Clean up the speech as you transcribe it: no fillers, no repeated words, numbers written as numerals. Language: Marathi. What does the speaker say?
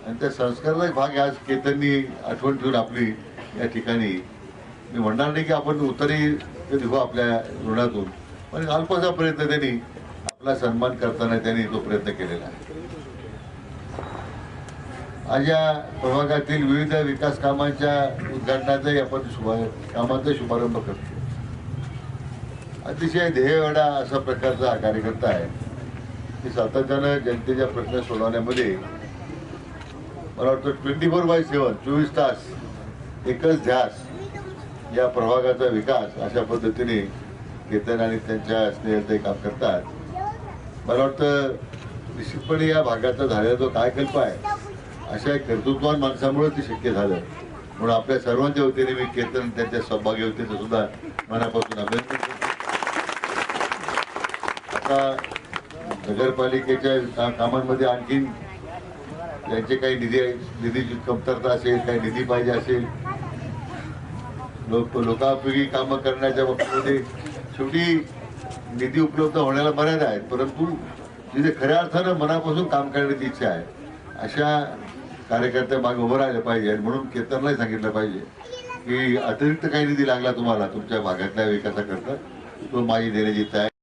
आणि त्या संस्काराचा एक भाग आज केतननी आठवण ठेवून आपली या ठिकाणी, मी म्हणणार नाही की आपण उत्तरही निघू आपल्या ऋणातून, पण अल्पसा प्रयत्न त्यांनी आपला सन्मान करताना त्यांनी तो प्रयत्न केलेला आहे. आज या प्रभागातील विविध विकास कामांच्या उद्घाटनाचाही आपण कामांचा शुभारंभ करतो. अतिशय ध्येयवेडा अशा प्रकारचा हा कार्यकर्ता आहे की सातत्यानं जनतेच्या प्रश्न सोडवण्यामध्ये मला वाटतं 24/7 24 तास एकच ध्यास या प्रभागाचा विकास अशा पद्धतीने केतन आणि त्यांच्या स्नेहिते काम करतात. मला वाटतं निश्चितपणे या भागाचा झालेला जो कायकल्प आहे अशा एक कर्तृत्ववान माणसामुळे ते शक्य झालं. म्हणून आपल्या सर्वांच्या वतीने मी केतन त्यांच्या सहभागी वतीने सुद्धा मनापासून अभिनंदन करतो. आता नगरपालिकेच्या कामांमध्ये आणखीन त्यांचे काही निधीची कमतरता असेल, काही निधी पाहिजे असेल, लोकांपैकी कामं करण्याच्या बाबतीमध्ये शेवटी निधी उपलब्ध होण्याला मर्यादा आहेत, परंतु जिथे खऱ्या अर्थानं मनापासून काम करण्याची इच्छा आहे अशा कार्यकर्त्या मागे उभं राहिलं पाहिजे. आणि म्हणून केतनलाही सांगितलं पाहिजे की अतिरिक्त काही निधी लागला तुम्हाला तुमच्या भागातल्या विकासाकरता तो माझी देण्याची तयारी.